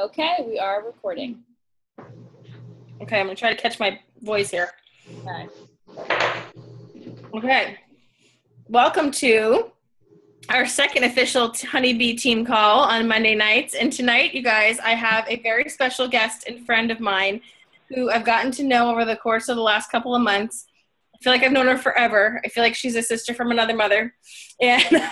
Okay, we are recording. Okay, I'm gonna try to catch my voice here. Okay. Welcome to our second official Honeybee team call on Monday nights. And tonight, you guys, I have a very special guest and friend of mine who I've gotten to know over the course of the last couple of months. I feel like I've known her forever. I feel like she's a sister from another mother. And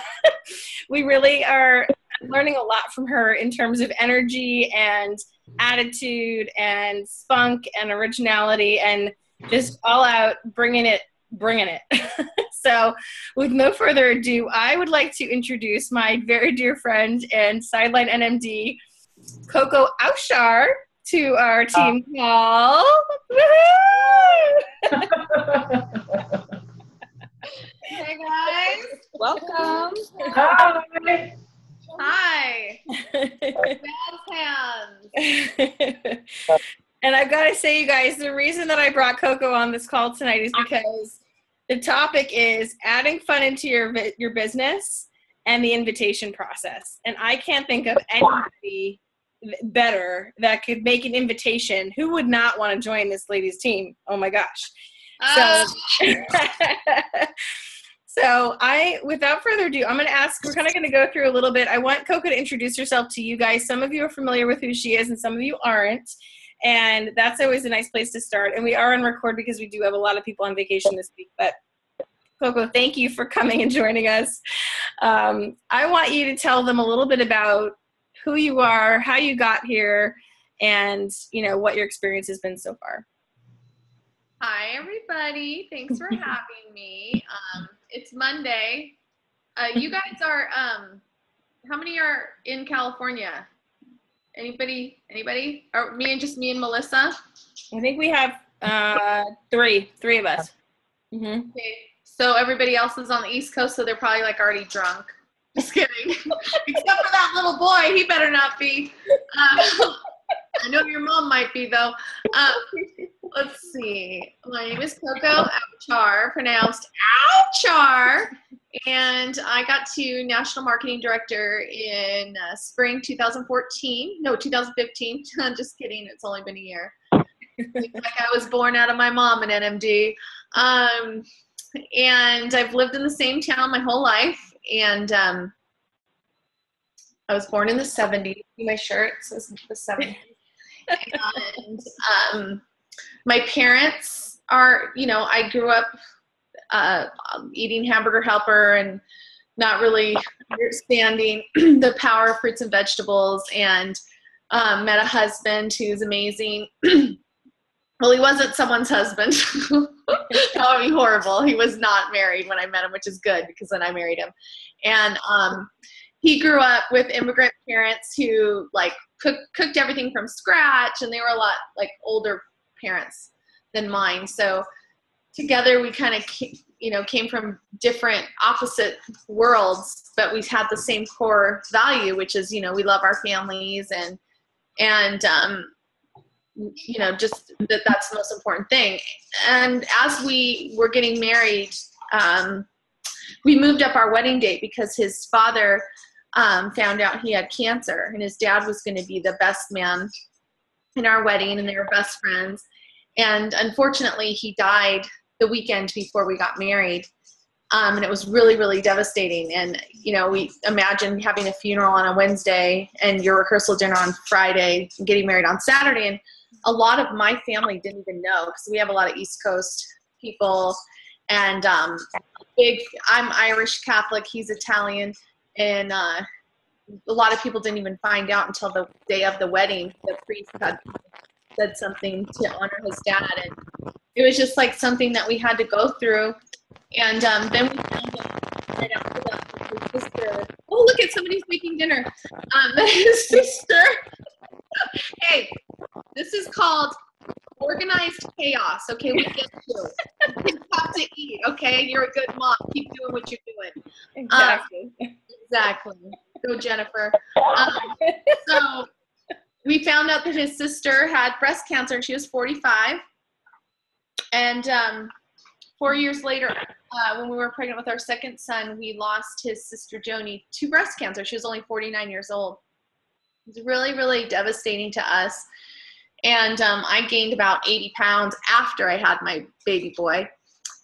we really are learning a lot from her in terms of energy and attitude and spunk and originality and just all out bringing it. So with no further ado, I would like to introduce my very dear friend and sideline NMD, Coco Owchar, to our team call. Hey guys, Welcome. hi. Hi. Jazz hands. And I've got to say, you guys, the reason that I brought Coco on this call tonight is because the topic is adding fun into your business and the invitation process. And I can't think of anybody better that could make an invitation. Who would not want to join this ladies' team? Oh my gosh. So without further ado, I'm going to ask, we're kind of going to go through a little bit. I want Coco to introduce herself to you guys. Some of you are familiar with who she is and some of you aren't. And that's always a nice place to start. And we are on record because we do have a lot of people on vacation this week. But Coco, thank you for coming and joining us. I want you to tell them a little bit about who you are, how you got here, and what your experience has been so far. Hi everybody, thanks for having me. It's Monday. You guys are, how many are in California? Anybody? Or just me and Melissa? I think we have three of us. Mm-hmm. Okay. So everybody else is on the East Coast, so they're probably like already drunk. Just kidding. Except for that little boy, he better not be. I know your mom might be though. Let's see. My name is Coco Owchar, pronounced Owchar, and I got to National Marketing Director in spring 2014. No, 2015. I'm just kidding. It's only been a year. Like I was born out of my mom in NMD. And I've lived in the same town my whole life. And I was born in the 70s. See my shirt? It says the 70s. And my parents are, I grew up eating Hamburger Helper and not really understanding the power of fruits and vegetables, and met a husband who's amazing. Well, he wasn't someone's husband. That would be horrible. He was not married when I met him, which is good because then I married him. And he grew up with immigrant parents who cooked everything from scratch, and they were a lot older parents than mine. So together we kind of came from different opposite worlds, but we had the same core value, which is we love our families and just that's the most important thing. And as we were getting married, we moved up our wedding date because his father found out he had cancer, and his dad was going to be the best man in our wedding, and they were best friends. And unfortunately, he died the weekend before we got married. And it was really, really devastating. And, we imagined having a funeral on a Wednesday and your rehearsal dinner on Friday and getting married on Saturday. And a lot of my family didn't even know, because we have a lot of East Coast people. And I'm Irish Catholic, he's Italian. And a lot of people didn't even find out until the day of the wedding. The priest had said something to honor his dad, and it was just something that we had to go through. And then we found out right after that his sister. Oh, look at somebody's making dinner. His sister. Hey, this is called organized chaos. Okay, we get you. You have to eat. Okay, you're a good mom. Keep doing what you're doing. Exactly. Go, Jennifer. So we found out that his sister had breast cancer, and she was 45. And 4 years later, when we were pregnant with our second son, we lost his sister Joni to breast cancer. She was only 49 years old. It was really, really devastating to us. And I gained about 80 pounds after I had my baby boy.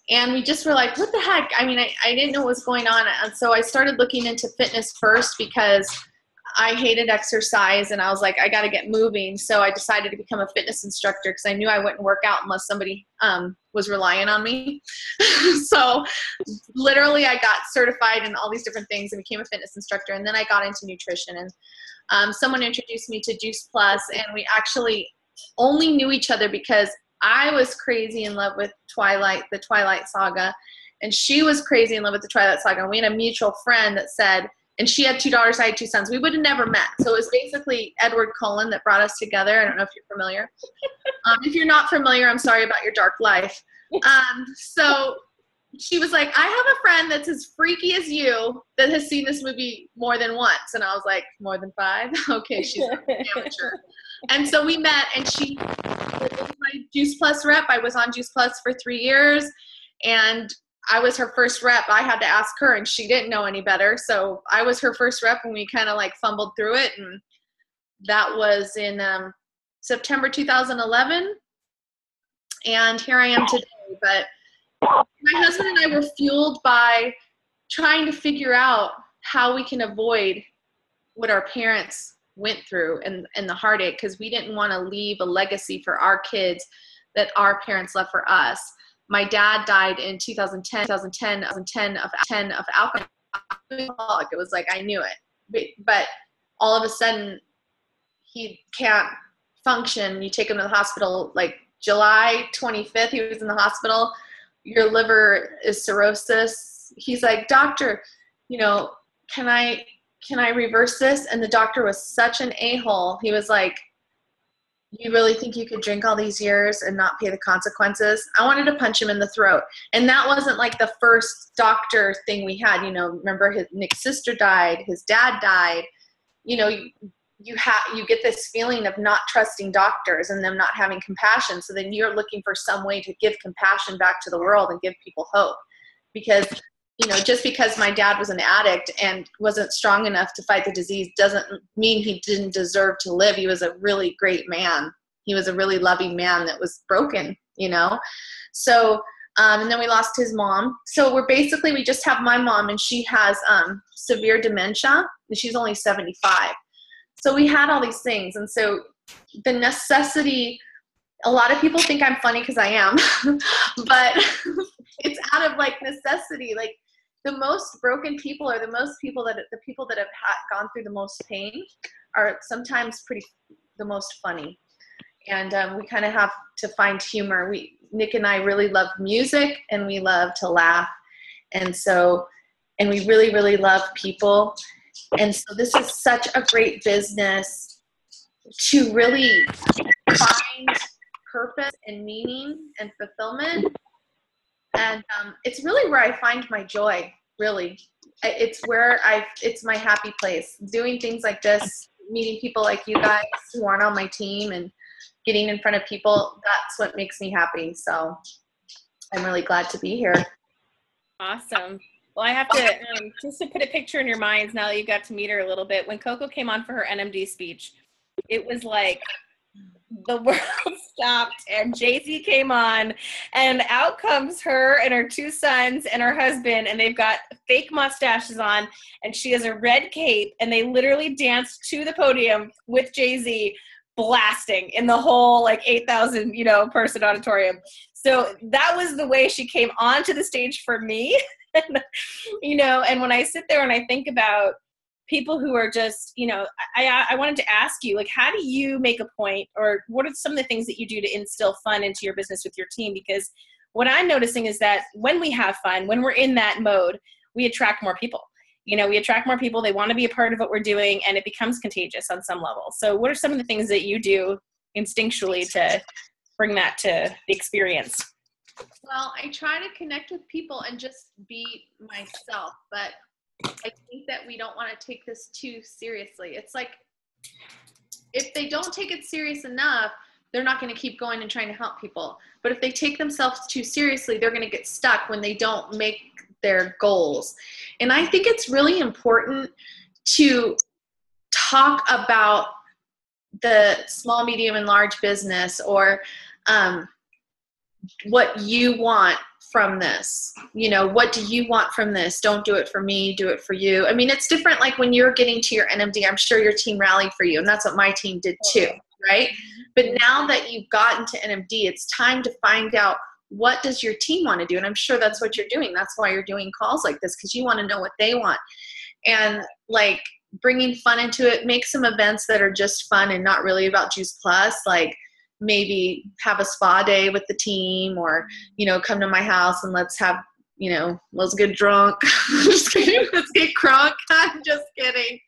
And we just were like, what the heck? I mean, I didn't know what was going on. And so I started looking into fitness first because I hated exercise and I was like, I got to get moving. So I decided to become a fitness instructor because I knew I wouldn't work out unless somebody was relying on me. So literally I got certified in all these different things and became a fitness instructor. And then I got into nutrition, and someone introduced me to Juice Plus, and we actually only knew each other because I was crazy in love with the Twilight Saga, and she was crazy in love with the Twilight Saga. And we had a mutual friend that said, and she had 2 daughters, I had 2 sons. We would have never met. So it was basically Edward Cullen that brought us together. I don't know if you're familiar. If you're not familiar, I'm sorry about your dark life. So she was like, I have a friend that's as freaky as you that has seen this movie more than once. And I was like, more than 5? Okay, she's an amateur. And so we met, and she was my Juice Plus rep. I was on Juice Plus for 3 years, and I was her first rep. I had to ask her, and she didn't know any better. So I was her first rep, and we kind of like fumbled through it. And that was in September 2011. And here I am today. But my husband and I were fueled by trying to figure out how we can avoid what our parents went through and the heartache, because we didn't want to leave a legacy for our kids that our parents left for us. My dad died in 2010 of alcohol. It was like, I knew it. But all of a sudden, he can't function. You take him to the hospital, like July 25th, he was in the hospital. Your liver is cirrhosis. He's like, doctor, can I reverse this? And the doctor was such an a-hole. He was like, you really think you could drink all these years and not pay the consequences? I wanted to punch him in the throat. And that wasn't like the first doctor thing we had. Remember Nick's sister died, his dad died. You get this feeling of not trusting doctors and them not having compassion. So then you're looking for some way to give compassion back to the world and give people hope. Because just because my dad was an addict and wasn't strong enough to fight the disease doesn't mean he didn't deserve to live. He was a really great man. He was a really loving man that was broken, So, and then we lost his mom. So we just have my mom, and she has severe dementia, and she's only 75. So we had all these things. And so the necessity, a lot of people think I'm funny because I am, but it's out of like necessity. Like, the most broken people are the people that have gone through the most pain are sometimes the most funny. And we kind of have to find humor. Nick and I really love music, and we love to laugh. And we really, really love people. And so this is such a great business to really find purpose and meaning and fulfillment. And it's really where I find my joy, really. It's my happy place. Doing things like this, meeting people like you guys who aren't on my team and getting in front of people, that's what makes me happy. So I'm really glad to be here. Awesome. Well, I have to, just to put a picture in your minds now that you got to meet her a little bit, when Coco came on for her NMD speech, it was like the world stopped, and Jay-Z came on, and out comes her and her 2 sons and her husband, and they've got fake mustaches on, and she has a red cape, and they literally danced to the podium with Jay-Z blasting in the whole like 8,000 person auditorium. So that was the way she came onto the stage for me. And when I sit there and I think about people who are just, I wanted to ask you, like, how do you make a point, or what are some of the things that you do to instill fun into your business with your team? Because what I'm noticing is that when we have fun, when we're in that mode, we attract more people. We attract more people. They want to be a part of what we're doing, and it becomes contagious on some level. So what are some of the things that you do instinctually to bring that to the experience? Well, I try to connect with people and just be myself, but I think that we don't want to take this too seriously. It's like, if they don't take it serious enough, they're not going to keep going and trying to help people. But if they take themselves too seriously, they're going to get stuck when they don't make their goals. And I think it's really important to talk about the small, medium, and large business, or what you want from this. You know, what do you want from this? Don't do it for me, do it for you. I mean, it's different. Like when you're getting to your NMD, I'm sure your team rallied for you, and that's what my team did too, right? But now that you've gotten to NMD, it's time to find out, what does your team want to do? And I'm sure that's what you're doing. That's why you're doing calls like this, because you want to know what they want. And like bringing fun into it, make some events that are just fun and not really about Juice Plus, like maybe have a spa day with the team, or, you know, come to my house and let's have, you know, let's get drunk. Just kidding. Let's get crunk. I'm just kidding.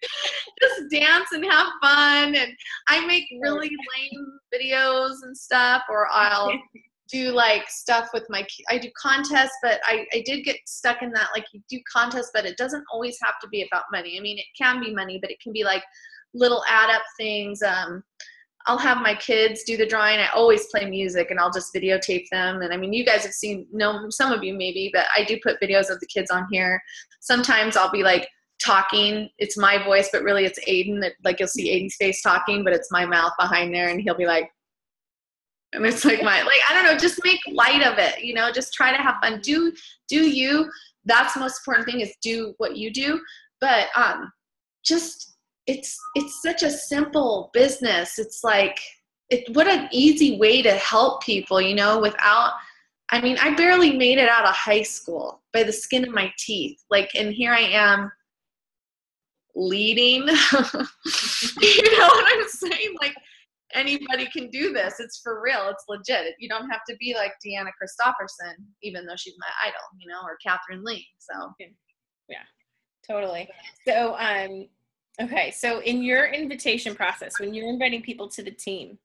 Just dance and have fun. And I make really lame videos and stuff, or I'll do like stuff with I do contests, but I did get stuck in that, like you do contests, but it doesn't always have to be about money. I mean, it can be money, but it can be like little add up things. I'll have my kids do the drawing. I always play music, and I'll just videotape them. And I mean, you guys have seen, some of you maybe, but I do put videos of the kids on here. Sometimes I'll be like talking. It's my voice, but really it's Aiden. Like you'll see Aiden's face talking, but it's my mouth behind there, and he'll be like, and it's like I don't know, just make light of it, you know, just try to have fun. Do you, that's the most important thing, is do what you do. But just, it's such a simple business. It's like, what an easy way to help people, you know, without, I mean, I barely made it out of high school by the skin of my teeth. Like, and here I am leading, you know what I'm saying? Like, anybody can do this. It's for real. It's legit. You don't have to be like Deanna Christopherson, even though she's my idol, you know, or Catherine Lee. So yeah, totally. So, okay. So in your invitation process, when you're inviting people to the team,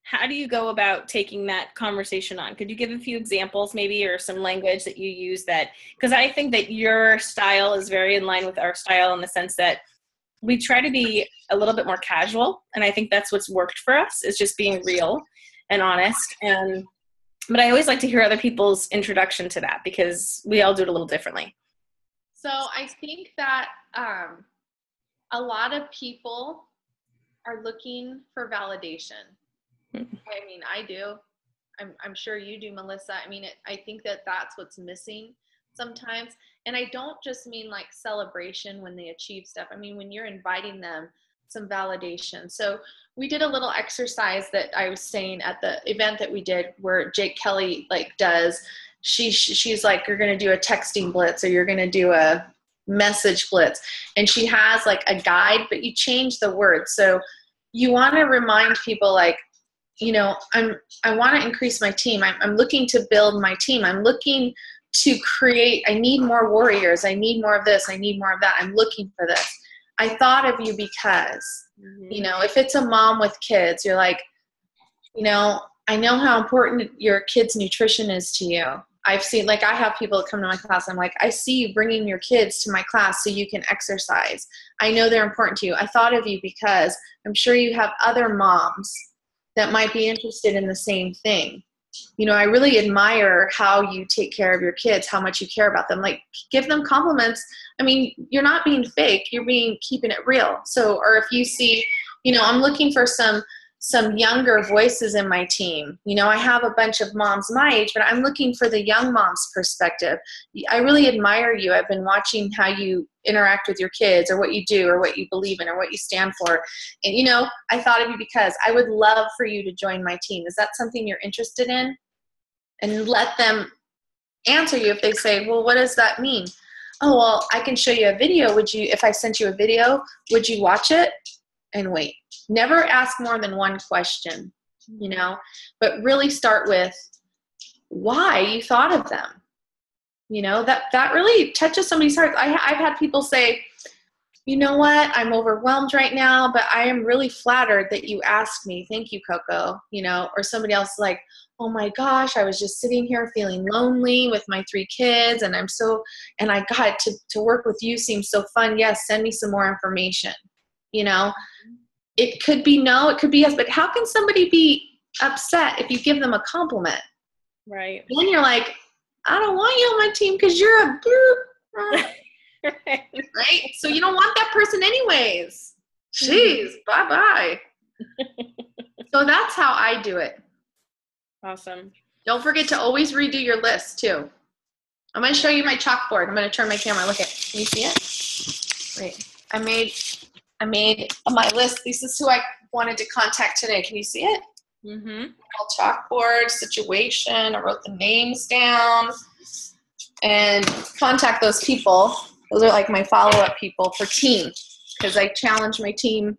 how do you go about taking that conversation on? Could you give a few examples maybe, or some language that you use that, because I think that your style is very in line with our style in the sense that we try to be a little bit more casual. And I think that's what's worked for us, is just being real and honest. But I always like to hear other people's introduction to that, because we all do it a little differently. So I think that a lot of people are looking for validation. I mean, I do. I'm sure you do, Melissa. I mean, I think that that's what's missing sometimes. And I don't just mean like celebration when they achieve stuff. I mean, when you're inviting them, some validation. So we did a little exercise that I was saying at the event that we did, where Jake Kelly like does, she's like, you're going to do a texting blitz, or you're going to do a message blitz. And she has like a guide, but you change the words. So you want to remind people like, you know, I want to increase my team. I'm looking to build my team. I'm looking to create, I need more warriors. I need more of this. I need more of that. I'm looking for this. I thought of you because, you know, if it's a mom with kids, you're like, you know, I know how important your kids' nutrition is to you. I've seen, like, I have people that come to my class. I'm like, I see you bringing your kids to my class so you can exercise. I know they're important to you. I thought of you because I'm sure you have other moms that might be interested in the same thing. You know, I really admire how you take care of your kids, how much you care about them. Like, give them compliments. I mean, you're not being fake. You're keeping it real. So, or if you see, you know, I'm looking for some younger voices in my team. You know, I have a bunch of moms my age, but I'm looking for the young mom's perspective. I really admire you. I've been watching how you interact with your kids, or what you do, or what you believe in, or what you stand for. And, you know, I thought of you because I would love for you to join my team. Is that something you're interested in? And let them answer you. If they say, well, what does that mean? Oh, well, I can show you a video. If I sent you a video, would you watch it? And wait. Never ask more than one question, you know, but really start with why you thought of them. You know, that really touches somebody's heart. I've had people say, you know what, I'm overwhelmed right now, but I am really flattered that you asked me. Thank you, Coco. You know, or somebody else like, oh my gosh, I was just sitting here feeling lonely with my 3 kids, and I got to work with you seems so fun. Yes, send me some more information. You know, it could be no, it could be yes, but how can somebody be upset if you give them a compliment? Right. Then you're like, I don't want you on my team because you're a boop. Right? So you don't want that person anyways. Jeez, bye-bye. So that's how I do it. Awesome. Don't forget to always redo your list too. I'm going to show you my chalkboard. I'm going to turn my camera. Look at. Can you see it? Wait. I made my list. This is who I wanted to contact today. Can you see it? Mm-hmm. Chalkboard, situation. I wrote the names down. And contact those people. Those are like my follow-up people for team. Because I challenged my team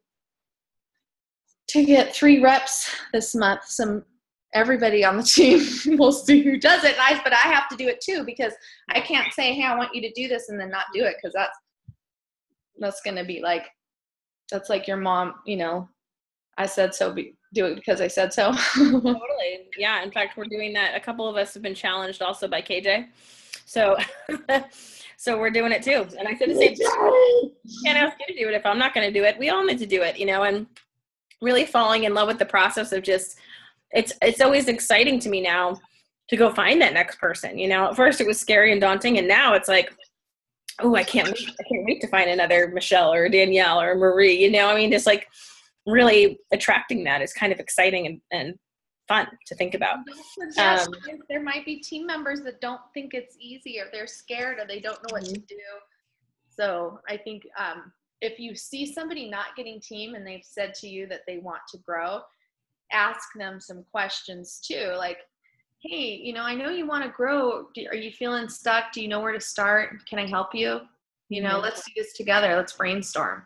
to get 3 reps this month. Everybody on the team, we'll see who does it. But I have to do it too, because I can't say, hey, I want you to do this and then not do it, because that's going to be like, that's like your mom, I said so, do it because I said so. Totally. Yeah. In fact, we're doing that. A couple of us have been challenged also by KJ. So, so we're doing it too. And I said the same thing. I can't ask you to do it if I'm not going to do it. We all need to do it, and really falling in love with the process of just, it's always exciting to me now to go find that next person. At first it was scary and daunting, and now it's like, oh, I can't wait to find another Michelle or Danielle or Marie. Just like really attracting that is kind of exciting and fun to think about. There might be team members that don't think it's easy, or they're scared, or they don't know what to do. So I think if you see somebody not getting team and they've said to you that they want to grow, ask them some questions too. Like, hey, I know you want to grow. Are you feeling stuck? Do you know where to start? Can I help you? Let's do this together. Let's brainstorm.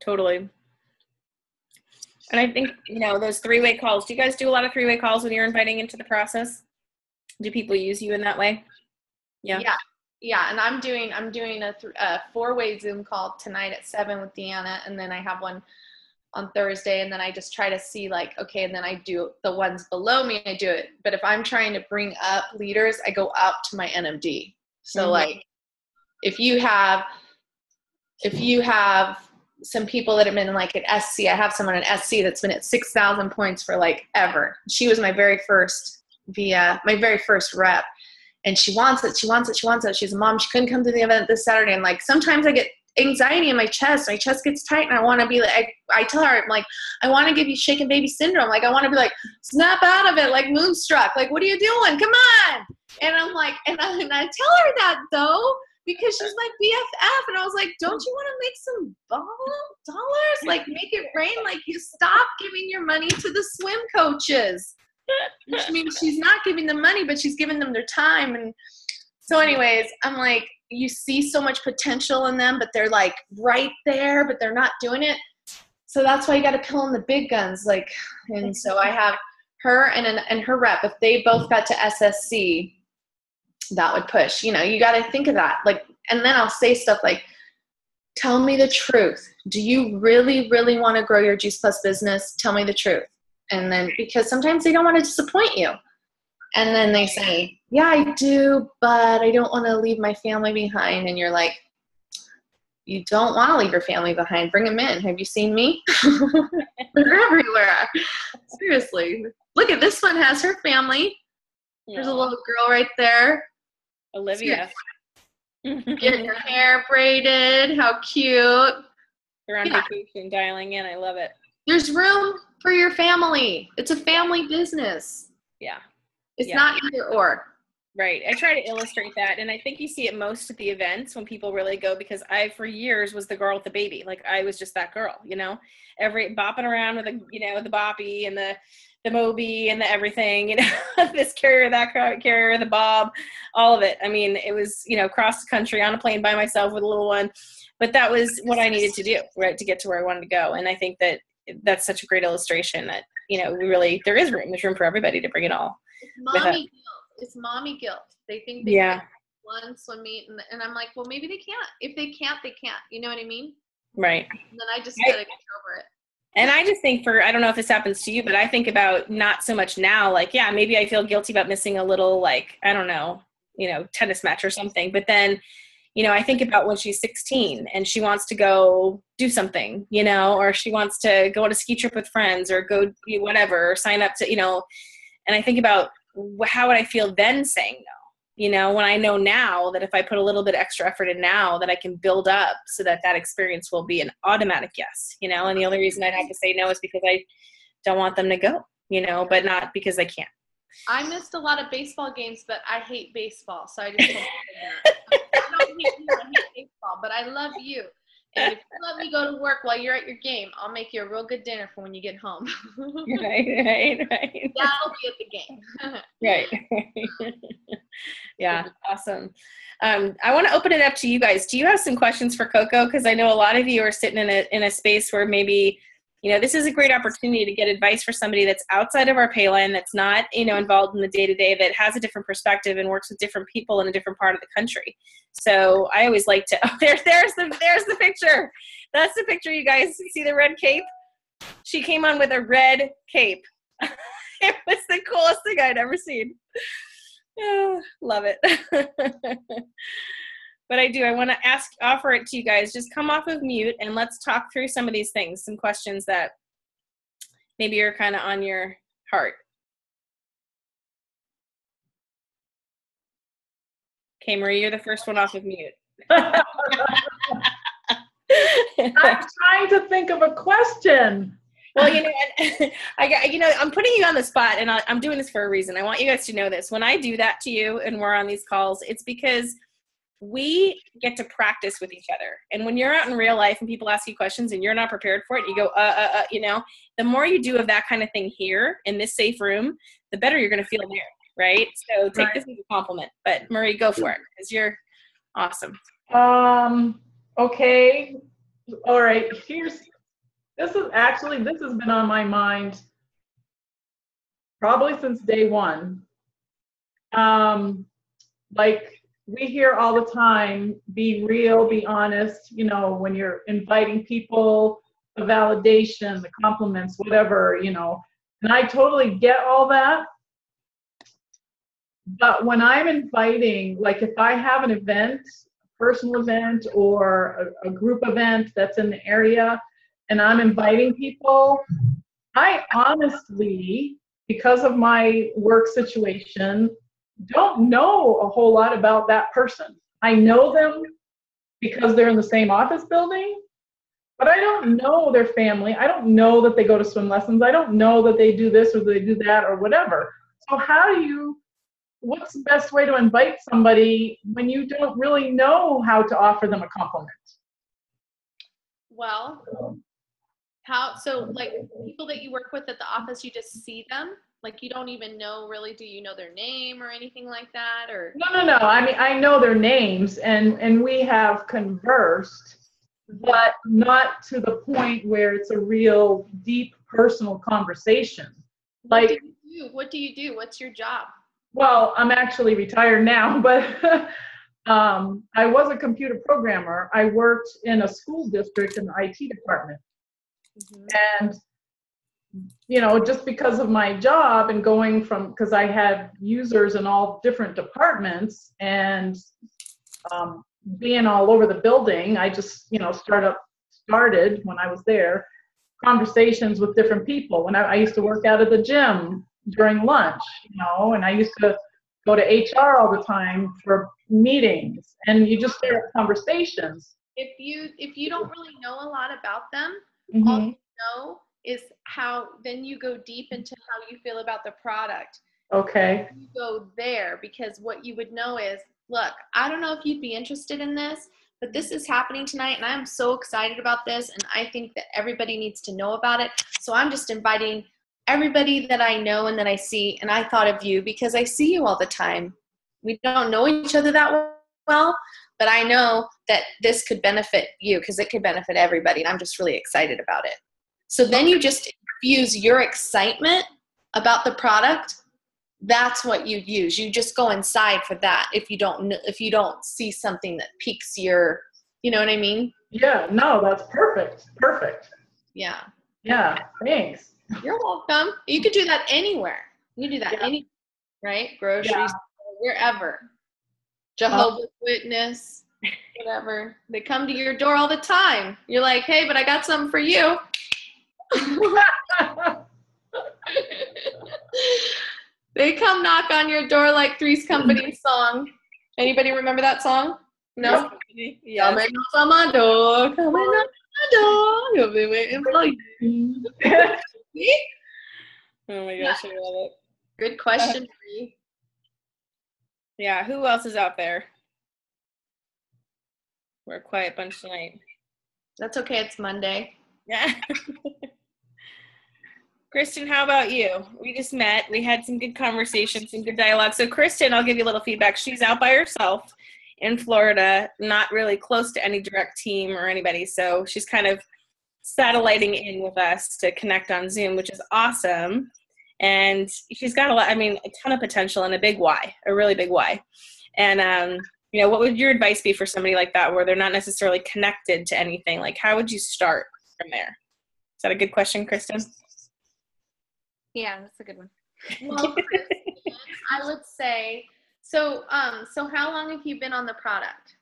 Totally. And I think, those 3-way calls, do you guys do a lot of 3-way calls when you're inviting into the process? Do people use you in that way? Yeah. Yeah. And I'm doing a 4-way Zoom call tonight at 7 with Deanna. And then I have one on Thursday, and then I just try to see like, okay, and then I do the ones below me, I do it. But if I'm trying to bring up leaders, I go up to my NMD. So like, if you have some people that have been like at SC, I have someone at SC that's been at 6,000 points for like ever. She was my very first rep, and she wants it. She's a mom. She couldn't come to the event this Saturday. And like, sometimes I get anxiety in my chest gets tight, and I want to be like, I tell her, I'm like, I want to give you shaken baby syndrome. Like, I want to be like, snap out of it, like moonstruck. Like, what are you doing? Come on. And I'm like, and I tell her that though, because she's my BFF. And I was like, don't you want to make some dollars? Like, make it rain. Like, you stop giving your money to the swim coaches. Which means she's not giving them money, but she's giving them their time. And so anyways, I'm like, you see so much potential in them, but they're like right there, but they're not doing it. So that's why you got to pull in the big guns. Like, and so I have her and her rep. If they both got to SSC, that would push. You got to think of that. Like, and then I'll say stuff like, tell me the truth. Do you really, really want to grow your Juice Plus business? Tell me the truth. And then, because sometimes they don't want to disappoint you. And then they say, yeah, I do, but I don't want to leave my family behind. And you're like, you don't want to leave your family behind. Bring them in. Have you seen me? They're everywhere. Seriously. Look at this one, has her family. There's a little girl right there. Olivia. Getting her hair braided. How cute. They're on vacation, dialing in. I love it. There's room for your family. It's a family business. Yeah. It's not either or. Right. I try to illustrate that. And I think you see it most at the events when people really go, because I, for years, was the girl with the baby. Like, I was just that girl, every bopping around with the boppy and the Moby and the everything, this carrier, that carrier, the bob, all of it. I mean, it was, across the country on a plane by myself with a little one, but that was what I needed to do, right, to get to where I wanted to go. And I think that that's such a great illustration that, there is room. There's room for everybody to bring it all. It's mommy guilt. They think they can one swim meet, and I'm like, well, maybe they can't. If they can't, they can't. You know what I mean? Right. And then I just gotta get over it. And I just think I don't know if this happens to you, but I think about not so much now, like, yeah, maybe I feel guilty about missing a little, like, I don't know, tennis match or something. But then, I think about when she's 16 and she wants to go do something, or she wants to go on a ski trip with friends or go do whatever, or sign up to, and I think about how would I feel then saying when I know now that if I put a little bit extra effort in now, that I can build up so that experience will be an automatic yes, and the only reason I'd have to say no is because I don't want them to go, but not because I can't. I missed a lot of baseball games, but I hate baseball, so I just don't that. I don't hate you, I hate baseball, but I love you. And if you let me go to work while you're at your game, I'll make you a real good dinner for when you get home. Right. That'll be at the game. Right. Yeah, awesome. I want to open it up to you guys. Do you have some questions for Coco? Because I know a lot of you are sitting in a space where maybe, this is a great opportunity to get advice for somebody that's outside of our pay line, that's not, involved in the day-to-day, that has a different perspective and works with different people in a different part of the country. So I always like to, there's the picture. That's the picture, you guys. See the red cape? She came on with a red cape. It was the coolest thing I'd ever seen. Oh, love it. But I want to offer it to you guys. Just come off of mute and let's talk through some of these things, some questions that maybe are kind of on your heart. Okay, Marie, you're the first one off of mute. I'm trying to think of a question. Well, I'm putting you on the spot, and I'm doing this for a reason. I want you guys to know this. When I do that to you and we're on these calls, it's because we get to practice with each other. And when you're out in real life and people ask you questions and you're not prepared for it, you go, the more you do of that kind of thing here in this safe room, the better you're going to feel there, right? So take this as a compliment. But Marie, go for it, because you're awesome. Okay. All right. This has been on my mind probably since day one. We hear all the time, be real, be honest, when you're inviting people, the validation, the compliments, whatever, and I totally get all that. But when I'm inviting, like if I have an event, a personal event or a group event that's in the area and I'm inviting people, I honestly, because of my work situation, don't know a whole lot about that person. I know them because they're in the same office building, but I don't know their family. I don't know that they go to swim lessons. I don't know that they do this or they do that or whatever. So what's the best way to invite somebody when you don't really know how to offer them a compliment? Well, like people that you work with at the office, you just see them? Like you don't even know really, do you know their name or anything like that? Or No. I mean, I know their names and we have conversed, but not to the point where it's a real deep personal conversation. What do you do? What's your job? Well, I'm actually retired now, but I was a computer programmer. I worked in a school district in the IT department. Mm-hmm. And just because of my job and going because I had users in all different departments and being all over the building, I just, started when I was there, conversations with different people. When I used to work out at the gym during lunch, and I used to go to HR all the time for meetings, and you just start conversations. If you don't really know a lot about them, mm-hmm. all you know is how then you go deep into how you feel about the product. Okay. You go there because what you would know is, look, I don't know if you'd be interested in this, but this is happening tonight and I'm so excited about this and I think that everybody needs to know about it. So I'm just inviting everybody that I know and that I see, and I thought of you because I see you all the time. We don't know each other that well, but I know that this could benefit you because it could benefit everybody, and I'm just really excited about it. So then you just infuse your excitement about the product. That's what you use. You just go inside for that if you don't see something that piques your, you know what I mean? Yeah, no, that's perfect. Yeah. Yeah, thanks. You're welcome. You could do that anywhere. You do that anywhere, right? Groceries, wherever. Jehovah's Witness, whatever. They come to your door all the time. You're like, hey, but I got something for you. They come knock on your door like Three's Company song. Anybody remember that song? No? Yes. Come and knock on my door. Come and knock on my door. You'll be waiting for you. See? Oh my gosh, I love it. Good question, Bree. Yeah, who else is out there? We're a quiet bunch tonight. That's okay. It's Monday. Yeah. Kristen, how about you? We just met. We had some good conversations, some good dialogue. So Kristen, I'll give you a little feedback. She's out by herself in Florida, not really close to any direct team or anybody. So she's kind of satelliting in with us to connect on Zoom, which is awesome. And she's got a ton of potential and a big why, a really big why. And, what would your advice be for somebody like that where they're not necessarily connected to anything? Like, how would you start from there? Is that a good question, Kristen? Yeah, that's a good one. Well, I would say, so how long have you been on the product?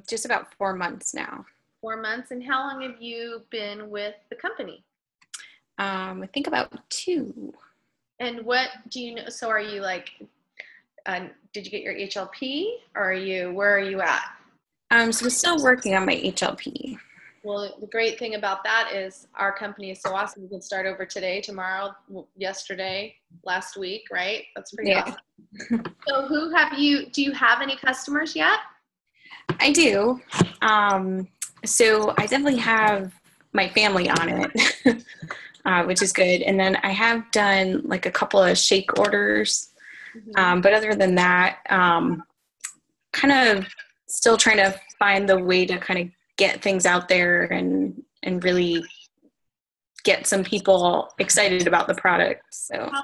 Just about 4 months now. 4 months. And how long have you been with the company? I think about 2. And what do you know? So are you like, did you get your HLP or where are you at? So I'm still working on my HLP. Well, the great thing about that is our company is so awesome. You can start over today, tomorrow, yesterday, last week, right? That's pretty awesome. So do you have any customers yet? I do. So I definitely have my family on it, which is good. And then I have done like a couple of shake orders. But other than that, kind of still trying to find the way to kind of get things out there and really get some people excited about the product. So how long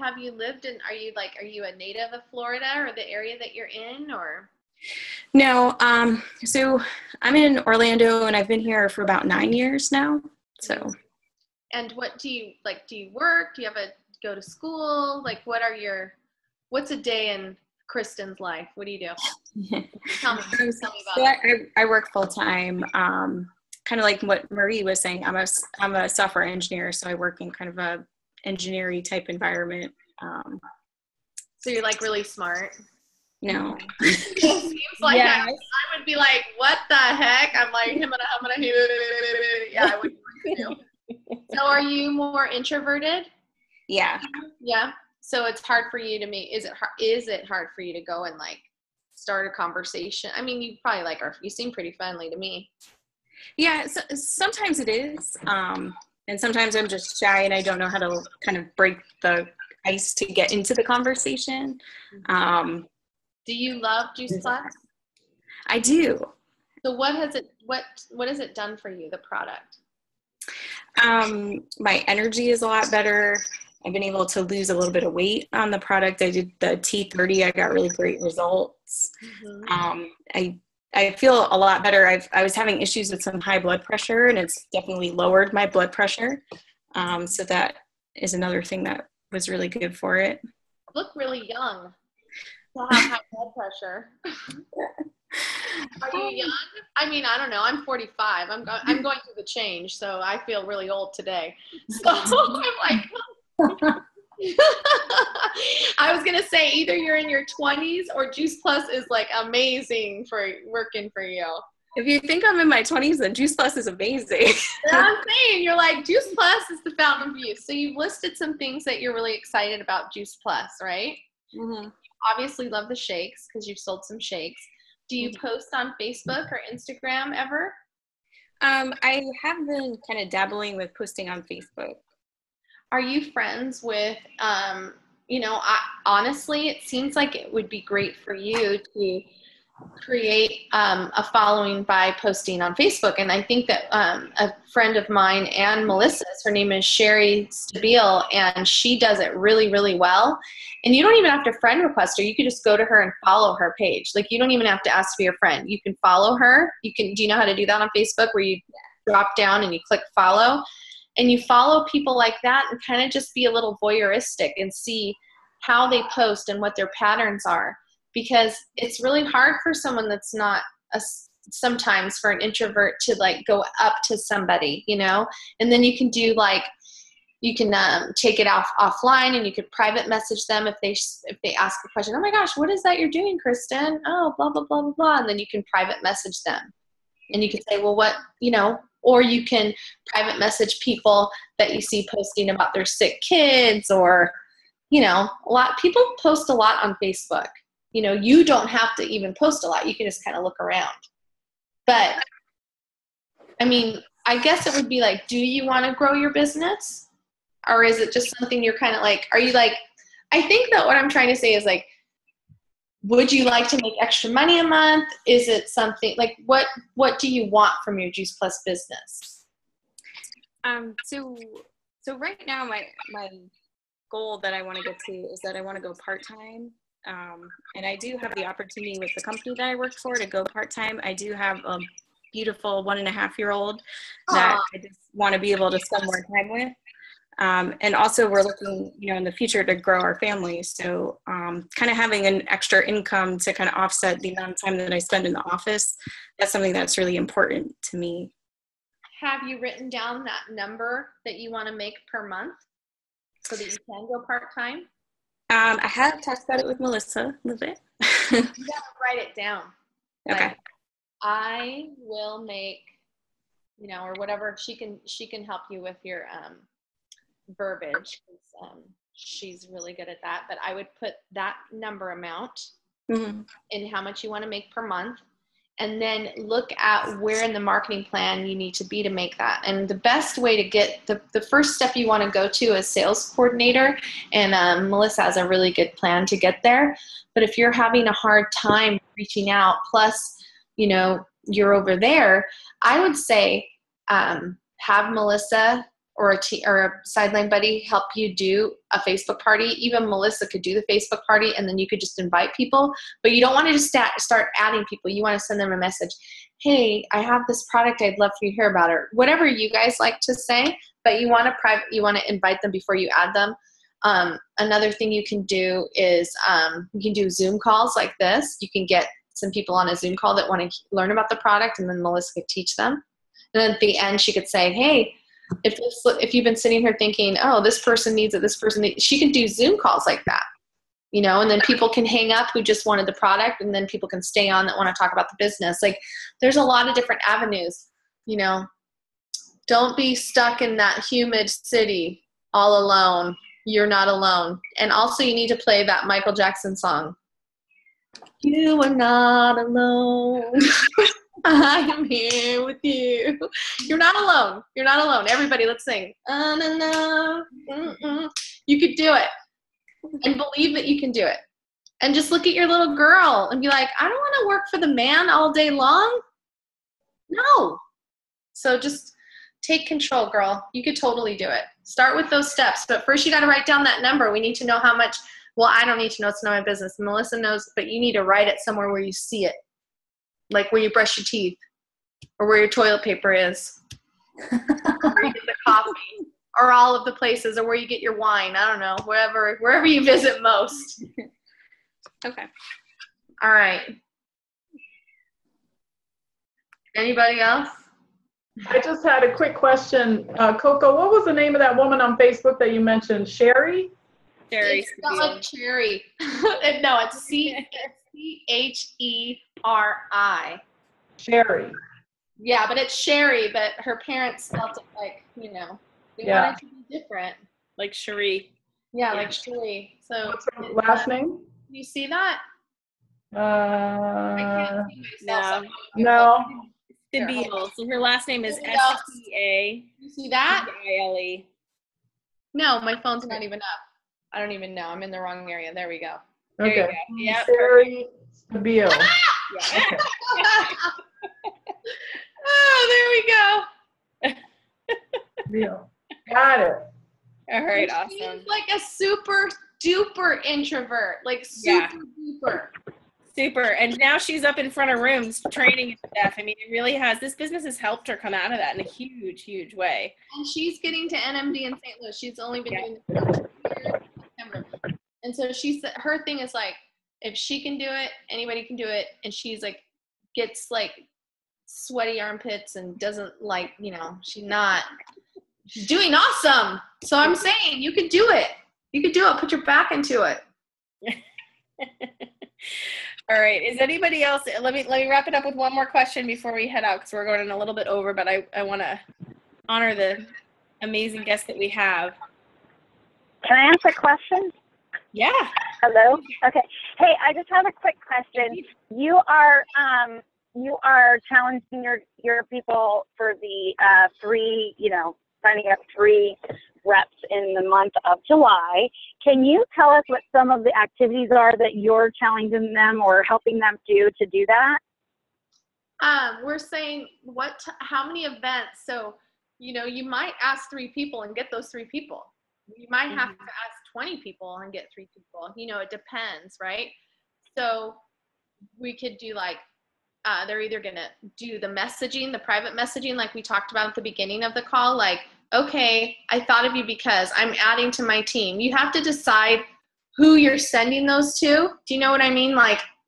have you lived in, are you a native of Florida or the area that you're in, or? No, so I'm in Orlando and I've been here for about 9 years now. So. And what do you work? Do you go to school? Like what's a day in Kristen's life? What do you do? Tell me about it. I work full time. Kind of like what Marie was saying. I'm a software engineer, so I work in kind of a engineering type environment. So you're like really smart. No. It seems like I would be like, what the heck? I'm like, yeah, I would do. So are you more introverted? Yeah. Yeah. So it's hard for you to meet. Is it hard for you to go and like start a conversation? I mean, you probably you seem pretty friendly to me. Yeah. So, sometimes it is. And sometimes I'm just shy and I don't know how to kind of break the ice to get into the conversation. Do you love Juice Plus? I do. So what has it done for you, the product? My energy is a lot better. I've been able to lose a little bit of weight on the product. I did the T30. I got really great results. I feel a lot better. I was having issues with some high blood pressure, and it's definitely lowered my blood pressure. So that is another thing that was really good for it. You look really young to have high blood pressure. Are you young? I mean, I don't know. I'm 45. I'm going through the change, so I feel really old today. So I'm like, I was gonna say either you're in your 20s or Juice Plus is like amazing for working for you. If you think I'm in my 20s, then Juice Plus is amazing. I'm saying you're like Juice Plus is the fountain of youth. So you've listed some things that you're really excited about Juice Plus, right? Mm-hmm. You obviously love the shakes because you've sold some shakes. Do you post on Facebook or Instagram ever? I have been kind of dabbling with posting on Facebook. Are you friends with, honestly, it seems like it would be great for you to create a following by posting on Facebook. And I think that a friend of mine and Melissa's, her name is Sherry Stabile, and she does it really, really well. And you don't even have to friend request her. You can just go to her and follow her page. Like, you don't even have to ask to be a friend. You can follow her. Do you know how to do that on Facebook, where you drop down and you click follow? And you follow people like that and kind of just be a little voyeuristic and see how they post and what their patterns are. Because it's really hard for someone that's not sometimes for an introvert to like go up to somebody, and then you can do like You can take it offline, and you could private message them if they ask a question. Oh my gosh, what is that you're doing, Kristen? Oh, blah, blah, blah, blah, blah. And then you can private message them. And you can say, well, what, or you can private message people that you see posting about their sick kids, or, people post a lot on Facebook. You don't have to even post a lot. You can just kind of look around. But, I guess it would be like, do you want to grow your business? Or is it just something you're kind of like, are you like, I think that what I'm trying to say is like, would you like to make extra money a month? Is it something like, what do you want from your Juice Plus business? So right now my goal that I want to get to is that I want to go part-time. And I do have the opportunity with the company that I work for to go part-time. I do have a beautiful 1.5-year-old that I just want to be able to spend more time with. And also we're looking, in the future to grow our family. So kind of having an extra income to kind of offset the amount of time that I spend in the office, that's something that's really important to me. Have you written down that number that you want to make per month so that you can go part-time? I have talked about it with Melissa a little bit. You got to write it down. Okay. Like, I will make, or whatever. She can help you with your verbiage, because she's really good at that. But I would put that number amount in how much you want to make per month, and then look at where in the marketing plan you need to be to make that. And the best way to get the first step you want to go to is sales coordinator, and Melissa has a really good plan to get there. But if you're having a hard time reaching out, plus you're over there, I would say have Melissa or a sideline buddy help you do a Facebook party. Even Melissa could do the Facebook party, and then you could just invite people. But you don't want to just start adding people. You want to send them a message. Hey, I have this product. I'd love for you to hear about it. Whatever you guys like to say, but you want to invite them before you add them. Another thing you can do is you can do Zoom calls like this. You can get some people on a Zoom call that want to learn about the product, and then Melissa could teach them. And then at the end, she could say, hey, if you've been sitting here thinking, oh, this person needs it, this person needs, she can do Zoom calls like that, and then people can hang up who just wanted the product, and then people can stay on that want to talk about the business. Like, there's a lot of different avenues. Don't be stuck in that humid city all alone. You're not alone. And also you need to play that Michael Jackson song. You are not alone. I am here with you. You're not alone. You're not alone. Everybody, let's sing. You could do it. And believe that you can do it. And just look at your little girl and be like, I don't want to work for the man all day long. No. So just take control, girl. You could totally do it. Start with those steps. But first you got to write down that number. We need to know how much. Well, I don't need to know. It's not my business. Melissa knows, but you need to write it somewhere where you see it. Like where you brush your teeth, or where your toilet paper is, or where you get the coffee, or all of the places, or where you get your wine. I don't know, wherever you visit most. Okay. All right. Anybody else? I just had a quick question. Coco, what was the name of that woman on Facebook that you mentioned? Sherry? It's not like cherry. No, it's Cheri. Sherry. Yeah, but it's Sherry, but her parents spelled it like, they wanted it to be different. Like Cherie. Yeah, like Sherry. So What's her last name? Do you see that? I can't see myself. No. Stabile. So her last name is S-T-A. You see that? I-L-E. No, my phone's not even up. I don't even know. I'm in the wrong area. There we go. There you Okay. go. Yep. Sherry Stabile. Yeah. Oh, there we go. Stabile. Got it. All right, She's awesome. like a super duper introvert. Like super duper. Super. And now she's up in front of rooms training and stuff. I mean, it really has. This business has helped her come out of that in a huge, huge way. And she's getting to NMD in St. Louis. She's only been doing this for 2 years in September. And so her thing is like, if she can do it, anybody can do it. And she's like, gets like sweaty armpits and doesn't like, she's not She's doing awesome. So I'm saying you could do it. You could do it. Put your back into it. All right. Is anybody else? Let me wrap it up with one more question before we head out, because we're going a little bit over, but I want to honor the amazing guest that we have. Can I ask a question? Yeah. Hello? Okay. Hey, I just have a quick question. You are challenging your people for the free, signing up free reps in the month of July. Can you tell us what some of the activities are that you're challenging them or helping them do that? We're saying how many events. So, you might ask 3 people and get those 3 people. You might have to ask 20 people and get 3 people. It depends, right? So we could do they're either going to do the messaging, the private messaging, like we talked about at the beginning of the call, okay, I thought of you because I'm adding to my team. You have to decide who you're sending those to. Do you know what I mean?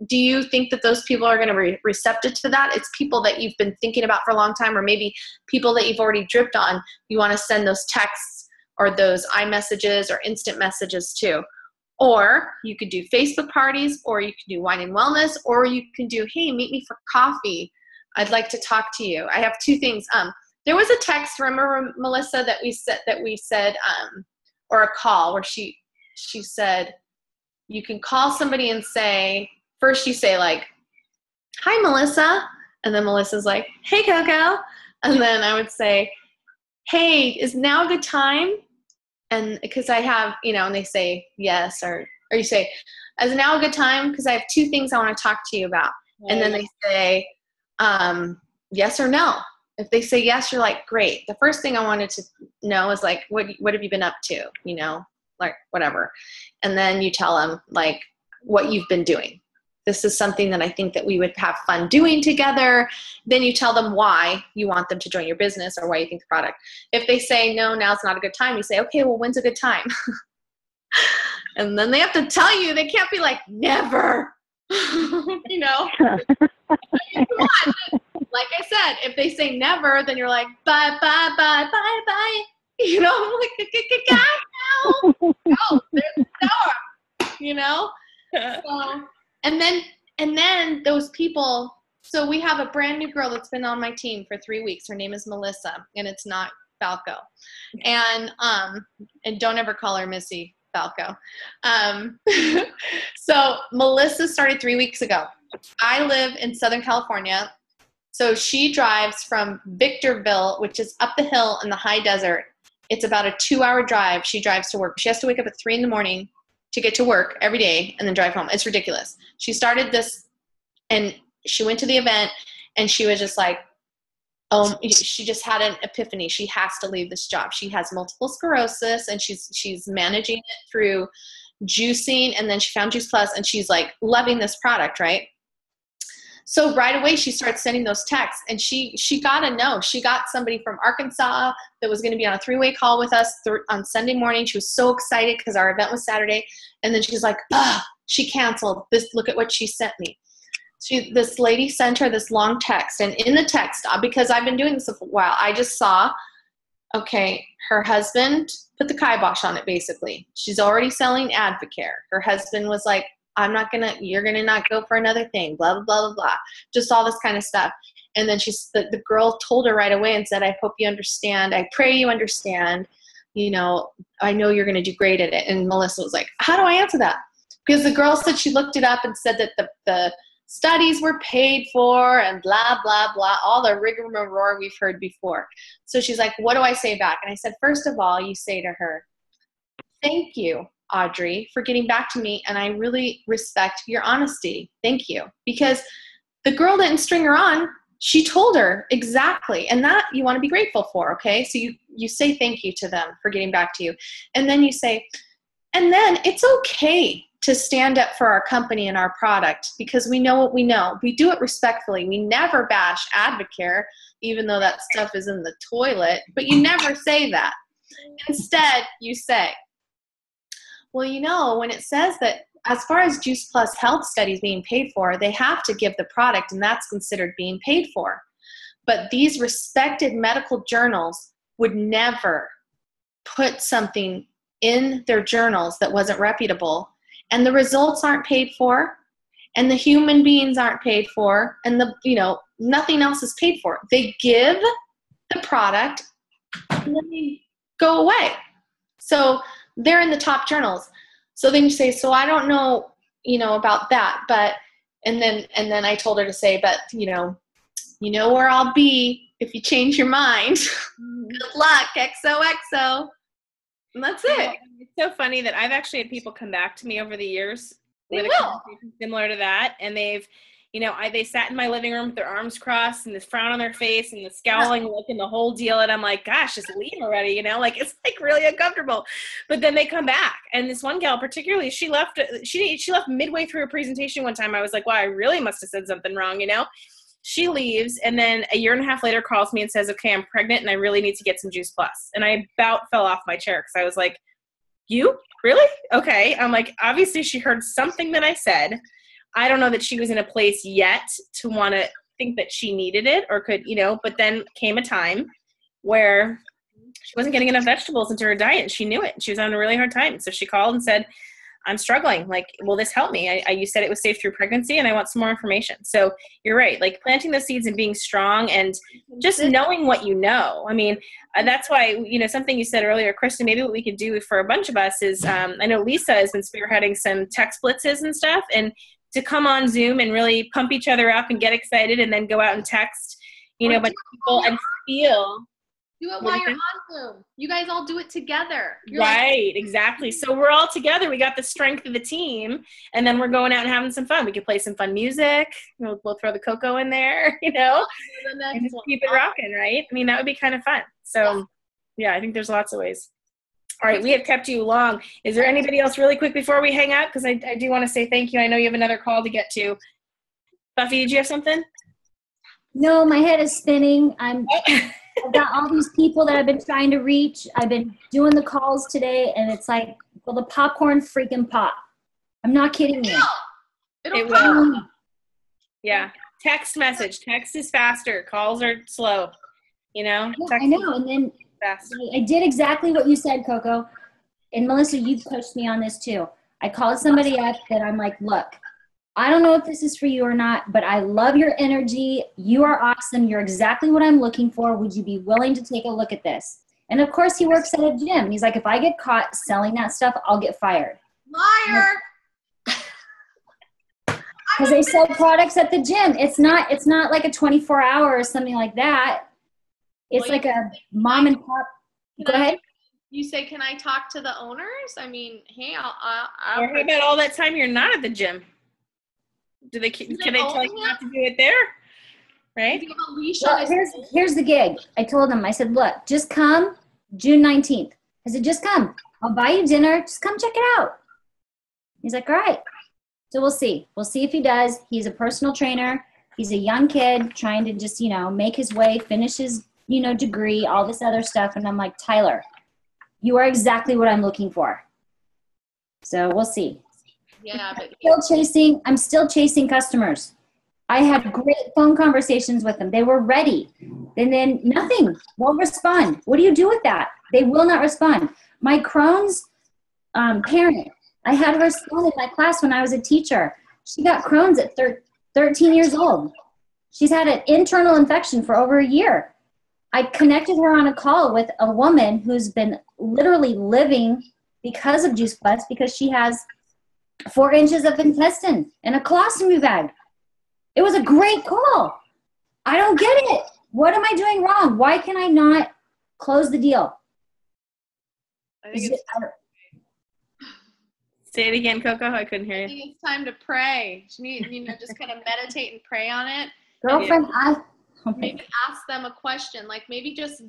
Do you think that those people are going to be receptive to that? It's people that you've been thinking about for a long time, or maybe people that you've already dripped on. You want to send those texts or those iMessages or instant messages to. Or you could do Facebook parties, or you could do wine and wellness, or you can do, hey, meet me for coffee. I'd like to talk to you. I have 2 things. There was a text, remember, Melissa, that we said, or a call where she said, you can call somebody and say, first you say hi, Melissa. And then Melissa's like, hey, Coco. And then I would say, hey, is now a good time? And because I have, and they say yes, or you say, is now a good time? Because I have 2 things I want to talk to you about. Right. And then they say, yes or no. If they say yes, you're like, great. The first thing I wanted to know is what have you been up to? Whatever. And then you tell them what you've been doing. This is something that I think that we would have fun doing together. Then you tell them why you want them to join your business or why you think the product. If they say, no, now's not a good time, you say, okay, well, when's a good time? And then they have to tell you. They can't be like, never. Come on. Like I said, if they say never, then you're like, bye, bye, bye, bye, bye. No, there's the door. So, and then those people, so we have a brand new girl that's been on my team for 3 weeks. Her name is Melissa, and it's not Falco. And don't ever call her Missy Falco. So Melissa started 3 weeks ago. I live in Southern California. So she drives from Victorville, which is up the hill in the high desert. It's about a 2-hour drive. She drives to work. She has to wake up at 3 a.m. to get to work every day and then drive home. It's ridiculous. She started this, and she went to the event, and she was just like, she just had an epiphany. She has to leave this job. She has multiple sclerosis, and she's managing it through juicing, and then she found Juice Plus, and she's loving this product, right? So right away, she started sending those texts, and she got a no. She got somebody from Arkansas that was going to be on a 3-way call with us on Sunday morning. She was so excited because our event was Saturday. And then she's like, she canceled this. Look at what she sent me. This lady sent her this long text. And in the text, because I've been doing this for a while, I just saw, okay, her husband put the kibosh on it, basically. She's already selling Advocare. Her husband was like, you're going to not go for another thing, blah, blah, blah, blah, blah. Just all this kind of stuff. And then the girl told her right away and said, I hope you understand. I pray you understand. I know you're going to do great at it. And Melissa was like, how do I answer that? Because the girl said she looked it up and said that the studies were paid for and blah, blah, blah, all the rigmarole we've heard before. So she's like, what do I say back? And I said, first of all, you say to her, thank you, Audrey, for getting back to me, and I really respect your honesty. Thank you. Because the girl didn't string her on. She told her exactly, and that you want to be grateful for, okay? So you say thank you to them for getting back to you. And then you say, and then it's okay to stand up for our company and our product because we know what we know. We do it respectfully. We never bash Advocare, even though that stuff is in the toilet, but you never say that. Instead, you say, well, when it says that as far as Juice Plus health studies being paid for, they have to give the product, and that's considered being paid for. But these respected medical journals would never put something in their journals that wasn't reputable, and the results aren't paid for, and the human beings aren't paid for, and nothing else is paid for. They give the product and then they go away. So they're in the top journals. So then you say, so I don't know, about that, but, and then I told her to say, but you know where I'll be if you change your mind. Good luck, XOXO. And that's it. It's so funny that I've actually had people come back to me over the years with a conversation similar to that, and they've, they sat in my living room with their arms crossed and this frown on their face and the scowling look and the whole deal, and I'm like, gosh, just leave already, it's like really uncomfortable. But then they come back, and this one gal particularly, she left midway through a presentation one time. I was like, wow, I really must have said something wrong, She leaves, and then a year and a half later calls me and says, okay, I'm pregnant and I really need to get some Juice Plus. And I about fell off my chair because I was like, you? Really? Okay. I'm like, obviously she heard something that I said. I don't know that she was in a place yet to want to think that she needed it or could, but then came a time where she wasn't getting enough vegetables into her diet, and she knew it. She was having a really hard time. So she called and said, I'm struggling. Like, will this help me? You said it was safe through pregnancy, and I want some more information. So you're right. Like planting those seeds and being strong and just knowing what you know. I mean, that's why, something you said earlier, Kristen, maybe what we could do for a bunch of us is, I know Lisa has been spearheading some text blitzes and stuff, and to come on Zoom and really pump each other up and get excited and then go out and text, a bunch of people and feel. Do it while you're on Zoom. You guys all do it together. Right, exactly. So we're all together. We got the strength of the team, and then we're going out and having some fun. We could play some fun music. We'll throw the Coco in there, and just keep it rocking, right? I mean, that would be kind of fun. So, yeah, I think there's lots of ways. All right, we have kept you long. Is there anybody else really quick before we hang out? Because I do want to say thank you. I know you have another call to get to. Buffy, did you have something? No, my head is spinning. I've got all these people that I've been trying to reach. I've been doing the calls today, and it's like, will the popcorn freaking pop? I'm not kidding you. It will. Yeah. Text message. Text is faster. Calls are slow. Yeah, I know. And then I did exactly what you said, Coco. And Melissa, you pushed me on this too. I called somebody up that I'm like, look, I don't know if this is for you or not, but I love your energy. You are awesome. You're exactly what I'm looking for. Would you be willing to take a look at this? And of course he works at a gym. He's like, if I get caught selling that stuff, I'll get fired. Liar. Because they sell products at the gym. It's not like a 24-hour or something like that. It's like a mom and pop. Go ahead. You say, can I talk to the owners? I mean, hey, I'll or how about all that time you're not at the gym? Can they tell you not to do it there? Right? Well, here's the gig. I told him, I said, look, just come June 19th. I said, just come. I'll buy you dinner. Just come check it out. He's like, all right. So we'll see. We'll see if he does. He's a personal trainer. He's a young kid trying to just, make his way, finish his, degree, all this other stuff. And I'm like, Tyler, you are exactly what I'm looking for. So we'll see. Yeah, but I'm still chasing customers. I had great phone conversations with them. They were ready. And then nothing. Won't respond. What do you do with that? They will not respond. My Crohn's parent, I had her school in my class when I was a teacher. She got Crohn's at 13 years old. She's had an internal infection for over a year. I connected her on a call with a woman who's been literally living because of Juice Plus because she has 4 inches of intestine in a colostomy bag. It was a great call. I don't get it. What am I doing wrong? Why can I not close the deal? Say it again, Coco. I couldn't hear you. I think it's time to pray. You need, just kind of meditate and pray on it. Girlfriend, maybe ask them a question. Like maybe just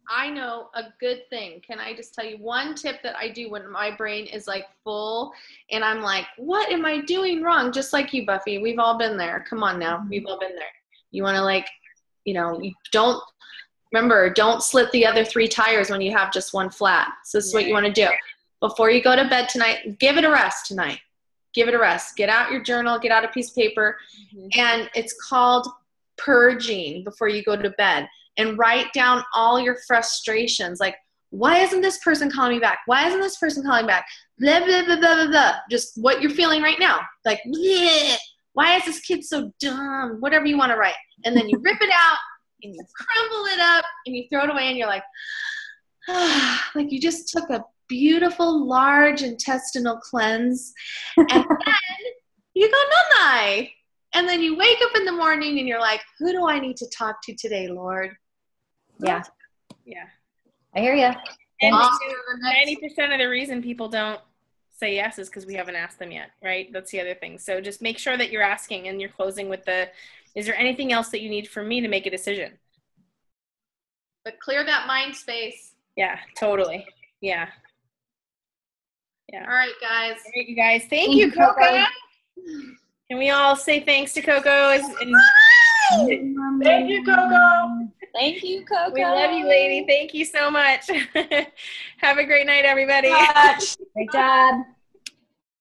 I know a good thing. Can I just tell you one tip that I do when my brain is like full and I'm like, what am I doing wrong? Just like you, Buffy. We've all been there. Come on now. We've all been there. You want to you don't slit the other 3 tires when you have just one flat. So this is what you want to do. Before you go to bed tonight, give it a rest tonight. Give it a rest. Get out your journal, get out a piece of paper. And it's called purging before you go to bed. and write down all your frustrations. Like, why isn't this person calling me back? Why isn't this person calling back? Blah, blah, blah, blah, blah, blah. Just what you're feeling right now. Like, bleh, why is this kid so dumb? Whatever you want to write. And then you rip it out and you crumble it up and you throw it away and you're like, like you just took a beautiful large intestinal cleanse and then you go nunai. And then you wake up in the morning and you're like, who do I need to talk to today, Lord? Yeah. Yeah. I hear you. And 90% of the reason people don't say yes is because we haven't asked them yet, right? That's the other thing. So just make sure that you're asking and you're closing with is there anything else that you need from me to make a decision? But clear that mind space. Yeah, totally. Yeah. Yeah. All right, guys. All right, you guys. Thank you, Coco. Can we all say thanks to Coco? Thank you, Coco. Thank you, Coco. We love you, lady. Thank you so much. Have a great night, everybody. Great job.